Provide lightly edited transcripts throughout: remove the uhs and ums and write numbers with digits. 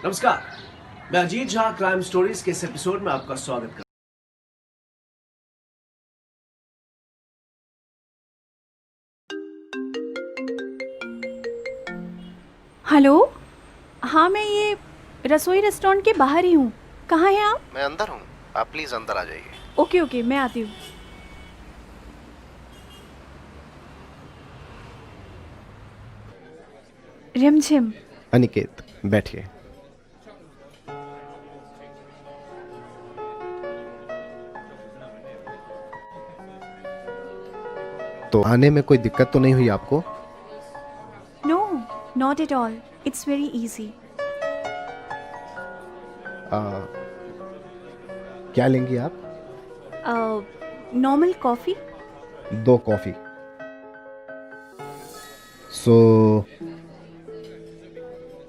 नमस्कार, मैं Ajit Jha crime stories के इस एपिसोड में आपका स्वागत करता हेलो। हाँ, मैं ये रसोई रेस्टोरेंट के बाहर ही हूँ। कहाँ हैं आप? मैं अंदर हूँ, आप प्लीज अंदर आ जाइए। ओके ओके, मैं आती हूँ। रिमझिम। अनिकेत, बैठिए। तो आने में कोई दिक्कत तो नहीं हुई आपको? No, not at all, it's very easy. क्या लेंगी आप? Normal coffee. 2 coffee. So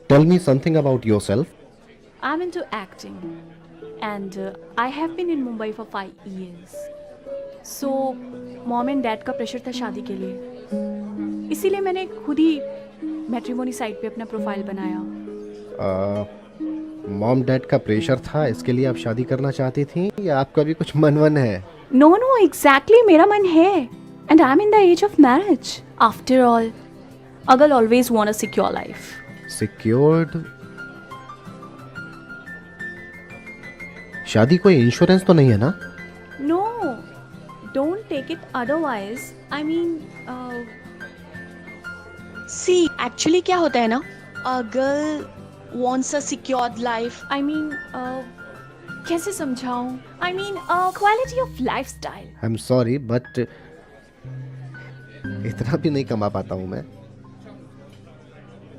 tell me something about yourself. I am into acting and I have been in Mumbai for 5 years. So mom and dad का pressure था शादी के लिए, इसीलिए मैंने खुद ही मैट्रिमोनी साइट पे अपना प्रोफाइल बनाया। मॉम डैड का प्रेशर था, इसके लिए आप शादी करना चाहती थी, या आपका भी कुछ मन है? नो नो, एग्जैक्टली मेरा मन है and I am in the age of marriage. After all, a girl always want a secure life. Secured? शादी कोई इंश्योरेंस तो नहीं है ना? No, don't take it otherwise. I mean, see actually क्या होता है ना, a girl wants a secured life. कैसे समझाऊं? I mean, quality of lifestyle. I am sorry but इतना भी नहीं कमा पाता हूं मैं,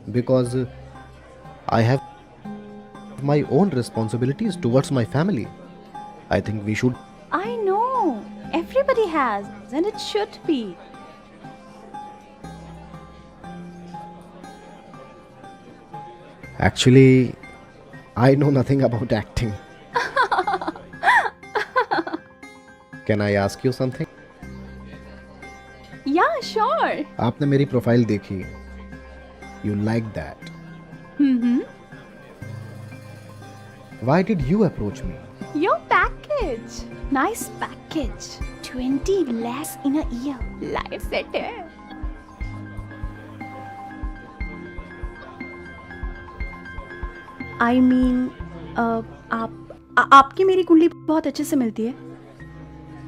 because I have my own responsibilities towards my family. I think we should. I know, everybody has, and it should be. Actually, I know nothing about acting. Can I ask you something? Yeah, sure. आपने मेरी profile देखी. You like that. Why did you approach me? Your package. Nice package. 20 lakhs in a year. Life set है. I mean, आपकी मेरी कुंडली बहुत अच्छे से मिलती है.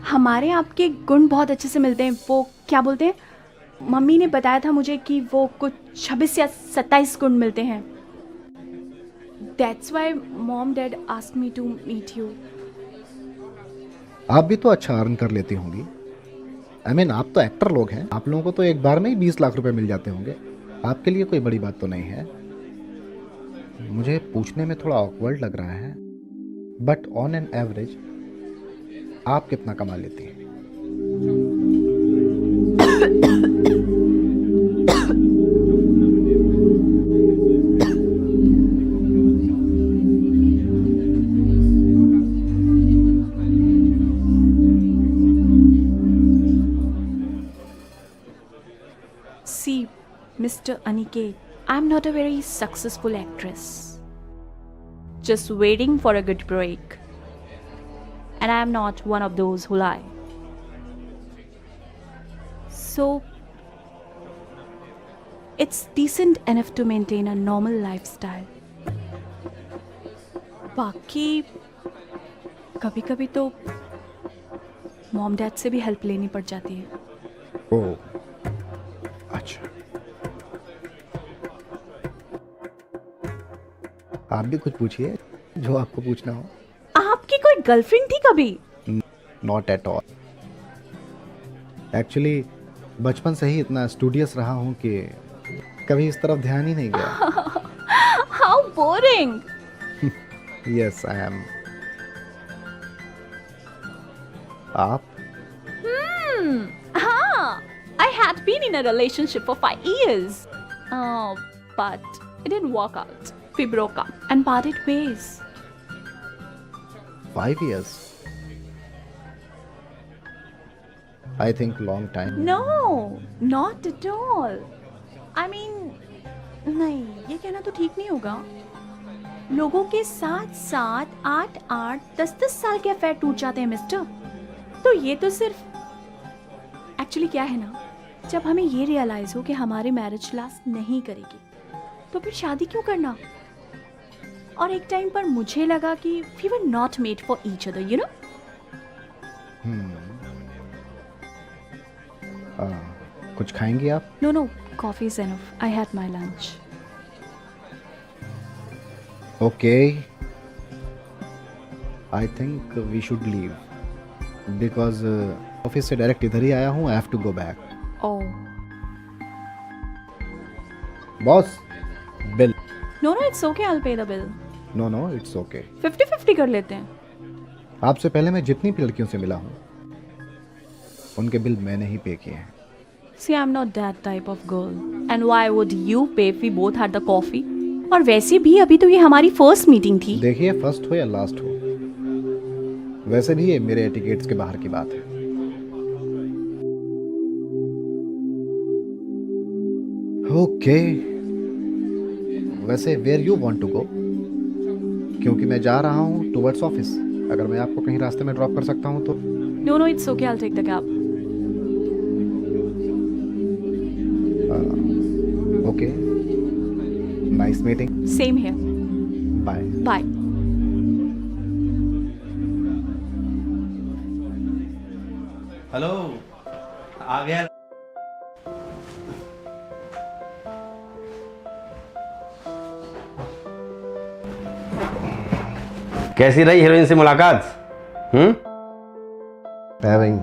हमारे आपके गुण बहुत अच्छे से मिलते हैं. वो क्या बोलते हैं, मम्मी ने बताया था मुझे कि वो कुछ 26 या 27 गुण मिलते हैं. That's why mom dad asked me to meet you. आप भी तो अच्छा अर्न कर लेती होंगी. I mean, आप तो एक्टर लोग हैं. आप लोगों को तो एक बार में ही 20 लाख रुपए मिल जाते होंगे. आपके लिए कोई बड़ी बात तो नहीं है. मुझे पूछने में थोड़ा ऑकवर्ड लग रहा है, बट ऑन एन एवरेज आप कितना कमा लेती हैं? See, Mr. Aniket, I'm not a very successful actress. Just waiting for a good break. And I'm not one of those who lie. So, it's decent enough to maintain a normal lifestyle. बाकी कभी कभी तो mom dad से भी help लेनी पड़ जाती है. ओह, अच्छा. आप भी कुछ पूछिए जो आपको पूछना हो. आपकी कोई गर्लफ्रेंड थी कभी? Not at all. एक्चुअली बचपन से ही इतना स्टूडियस रहा हूँ कि कभी इस तरफ ध्यान ही नहीं गया. How boring! Yes, I am. आप? हाँ, I had been in a relationship for 5 years. But it didn't work out. We broke up and parted ways. 5 years. I think long time. No, not at all. I mean, नहीं, ये कहना तो ठीक नहीं होगा. लोगों के 7-7, 8-8, 10-10 साल के अफेयर टूट जाते हैं मिस्टर। तो ये तो सिर्फ एक्चुअली क्या है ना, जब हमें ये रियलाइज हो कि हमारी मैरिज लास्ट नहीं करेगी तो फिर शादी क्यों करना। और एक टाइम पर मुझे लगा कि we were not made for each other, you know. कुछ खाएंगी आप? No no, coffee is enough, I had my lunch. Okay, I think we should leave because office से डायरेक्ट इधर ही आया हूँ। I have to go back. Oh boss, bill. No no, it's okay, I will pay the bill. No no, it's okay. 50-50 कर लेते हैं। आपसे पहले मैं जितनी भी लड़कियों से मिला हूँ उनके बिल मैंने ही पे किए हैं। See, I'm not that type of girl. And why would you pay if we both had the coffee? और वैसे भी अभी तो ये हमारी फर्स्ट मीटिंग थी। देखिए, फर्स्ट हो या लास्ट हो, वैसे भी ये मेरे एटिकेट्स के बाहर की बात है। ओके, वैसे where you want to go? क्योंकि मैं जा रहा हूँ टुवर्ड्स ऑफिस। अगर मैं आपको कहीं रास्ते में ड्रॉप कर सकता हूँ तो। No, no, it's okay. I'll take the cab. Okay, nice meeting. Same here. Bye. Bye. Hello, आ गया। कैसी रही हीरोइन से मुलाकात? Having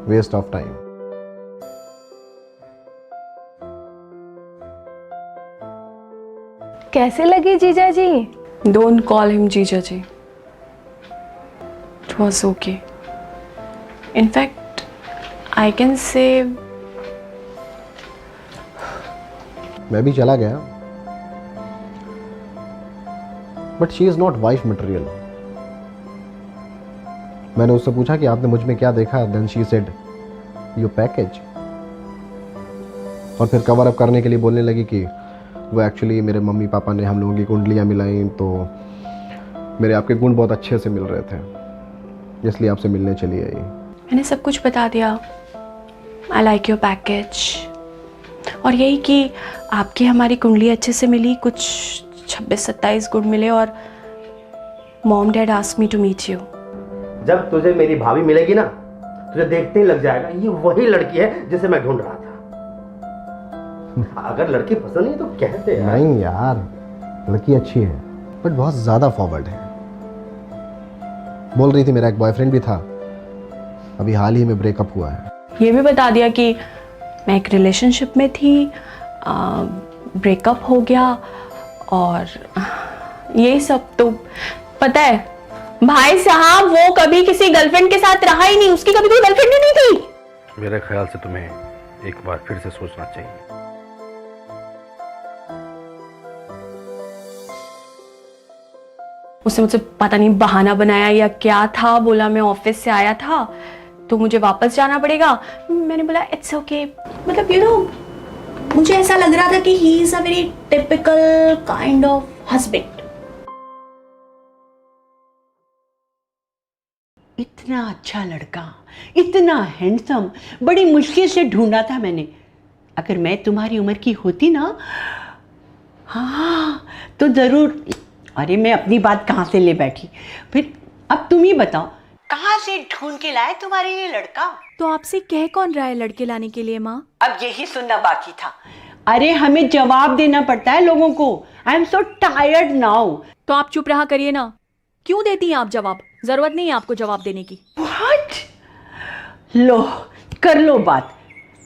waste of time. कैसे लगी जीजा जी? Don't call him Jija ji. It was okay. In fact, I can say मैं भी चला गया, but she is not wife material. मैंने उससे पूछा कि आपने मुझ में क्या देखा, then she said your package. और फिर कवर अप करने के लिए बोलने लगी कि वो एक्चुअली मेरे मम्मी पापा ने हम लोगों की कुंडलियाँ मिलाई तो मेरे आपके गुण बहुत अच्छे से मिल रहे थे, इसलिए आपसे मिलने चली आई। मैंने सब कुछ बता दिया। आई लाइक योर पैकेज, और यही कि आपकी हमारी कुंडली अच्छे से मिली, कुछ 26-27 गुण मिले, और mom dad asked me to meet you. जब तुझे मेरी भाभी मिलेगी ना, तुझे देखते ही लग जाएगा ये वही लड़की है जिसे मैं ढूंढ रहा था। अगर लड़की पसंद नहीं तो कहते यार। नहीं यार, लड़की अच्छी है बट बहुत ज़्यादा फॉरवर्ड है। बोल रही थी मेरा एक बॉयफ्रेंड भी था, अभी हाल ही में ब्रेकअप हुआ है। ये भी बता दिया कि मैं एक रिलेशनशिप में थी, ब्रेकअप हो गया, और यही सब तो पता है। भाई साहब, वो कभी किसी गर्लफ्रेंड के साथ रहा ही नहीं, उसकी कभी कोई गर्लफ्रेंड ही नहीं थी। मेरे ख्याल से तुम्हें एक बार फिर से सोचना चाहिए। उसने मुझसे पता नहीं बहाना बनाया या क्या था, बोला मैं ऑफिस से आया था तो मुझे वापस जाना पड़ेगा। मैंने बोला इट्स ओके। मतलब यू नो, मुझे ऐसा लग रहा था कि he is a very typical kind of husband. इतना अच्छा लड़का, इतना हैंडसम, बड़ी मुश्किल से ढूंढा था मैंने। अगर मैं तुम्हारी उम्र की होती ना, हाँ तो ज़रूर। अरे मैं अपनी बात कहाँ से ले बैठी। फिर अब तुम ही बताओ, कहाँ से ढूंढ के लाए तुम्हारे लिए लड़का? तो आपसे कह कौन रहा है लड़के लाने के लिए माँ? अब यही सुनना बाकी था। अरे हमें जवाब देना पड़ता है लोगों को। I am so tired now. तो आप चुप रहा करिए ना। क्यों देती हैं आप जवाब? जरूरत नहीं है आपको जवाब देने की। व्हाट? लो, कर लो बात।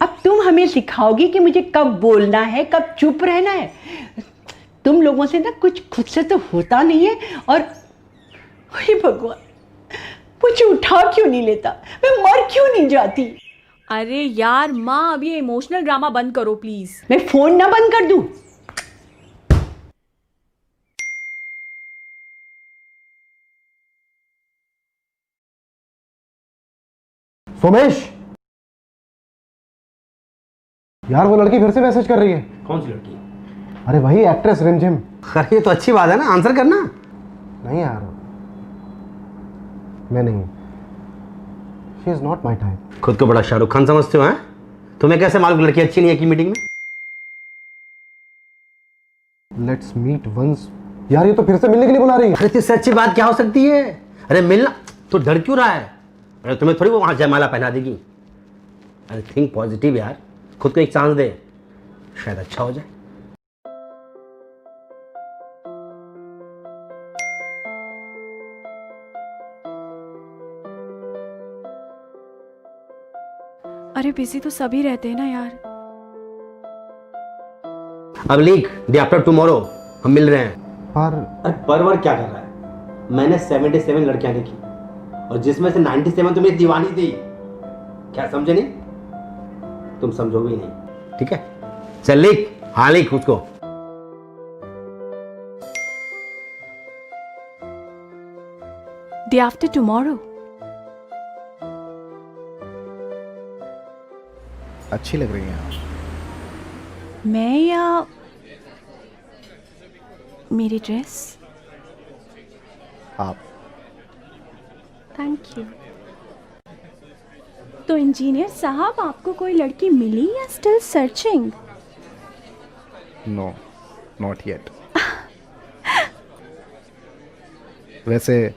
अब तुम हमें सिखाओगी कि मुझे कब बोलना है, कब चुप रहना है। तुम लोगों से ना कुछ खुद से तो होता नहीं है। और हे भगवान, मुझे उठा क्यों नहीं लेता? मैं मर क्यों नहीं जाती? अरे यार माँ, अब ये इमोशनल ड्रामा बंद करो प्लीज। मैं फोन ना बंद कर दूं? सोमेश, यार वो लड़की फिर से मैसेज कर रही है। कौन सी लड़की? अरे वही एक्ट्रेस रिमझिम। अरे ये तो अच्छी बात है ना, आंसर करना। नहीं यार, मैं नहीं, she is not my type. खुद को बड़ा शाहरुख खान समझते हो हैं? तुम्हें कैसे मालूम लड़की अच्छी नहीं है की मीटिंग में? Let's meet once. यार ये तो फिर से मिलने के लिए बुला रही है। अरे इससे अच्छी बात क्या हो सकती है? अरे मिलना तो डर क्यों रहा है? अरे तुम्हें थोड़ी वो वहां जयमाला पहना देगी। अरे थिंक पॉजिटिव यार, खुद को एक चांस दे, शायद अच्छा हो जाए। अरे बिजी तो सभी रहते हैं ना यार। अब लीक डे आफ्टर टुमारो हम मिल रहे हैं। पर क्या कर रहा है? मैंने 77 लड़कियां देखी और जिसमें से 97 तो मेरी दीवानी थी। क्या समझे नहीं? तुम समझोगे नहीं, ठीक है? चल लिख, हाँ लिख उसको। Day after tomorrow. अच्छी लग रही हैं आप। मैं या मेरी ड्रेस? आप। Thank you. तो इंजीनियर साहब, आपको कोई लड़की मिली या still searching? No, not yet. वैसे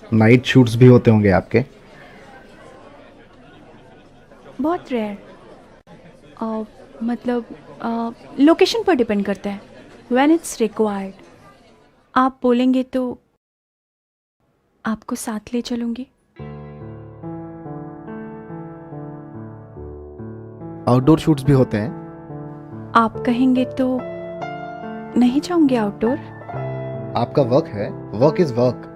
नाइट शूट्स भी होते होंगे आपके? बहुत रेयर। मतलब लोकेशन पर डिपेंड करता है, व्हेन इट्स रिक्वायर्ड। आप बोलेंगे तो आपको साथ ले चलूंगी। आउटडोर शूट्स भी होते हैं? आप कहेंगे तो नहीं जाऊंगी आउटडोर। आपका वर्क है, work is work.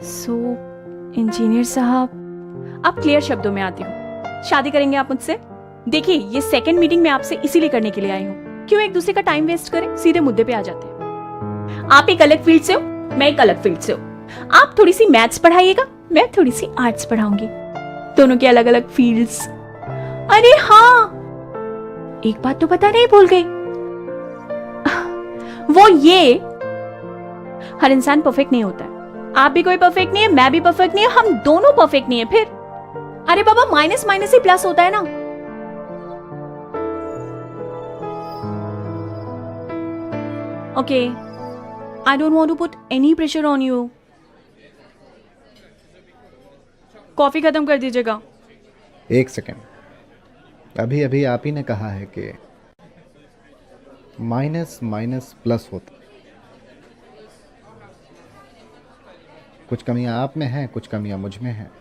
So engineer साहब, आप क्लियर शब्दों में आती हूँ, शादी करेंगे आप मुझसे? देखिए, ये सेकंड मीटिंग मैं आपसे इसीलिए करने के लिए आई हूँ। क्यों एक दूसरे का टाइम वेस्ट करें, सीधे मुद्दे पे आ जाते हैं। आप एक अलग फील्ड से हो, मैं एक अलग फील्ड से हूँ। आप थोड़ी सी मैथ्स पढ़ाइएगा, मैं थोड़ी सी आर्ट्स पढ़ाऊंगी, दोनों के अलग अलग फील्ड्स। अरे हाँ, एक बात तो पता नहीं भूल गई, वो ये हर इंसान परफेक्ट नहीं होता है। आप भी कोई परफेक्ट नहीं है, मैं भी परफेक्ट नहीं है, हम दोनों परफेक्ट नहीं है। फिर अरे बाबा, माइनस माइनस ही प्लस होता है ना। Okay, I don't want to put any pressure on you. Coffee खत्म कर दीजिएगा। एक सेकेंड, अभी अभी आप ही ने कहा है कि माइनस माइनस प्लस होता। कुछ कमियां आप में हैं, कुछ कमियां मुझ में हैं।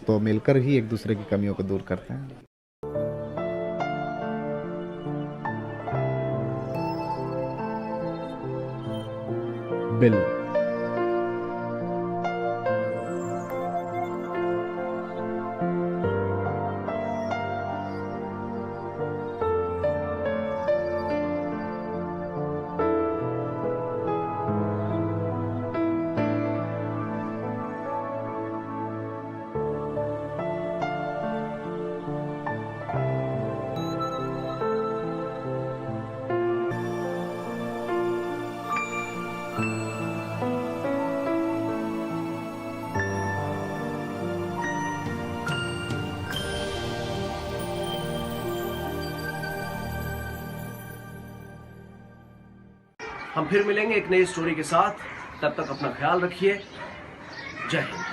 तो मिलकर ही एक दूसरे की कमियों को दूर करते हैं। बिल। हम फिर मिलेंगे एक नई स्टोरी के साथ। तब तक अपना ख्याल रखिए। जय हिंद।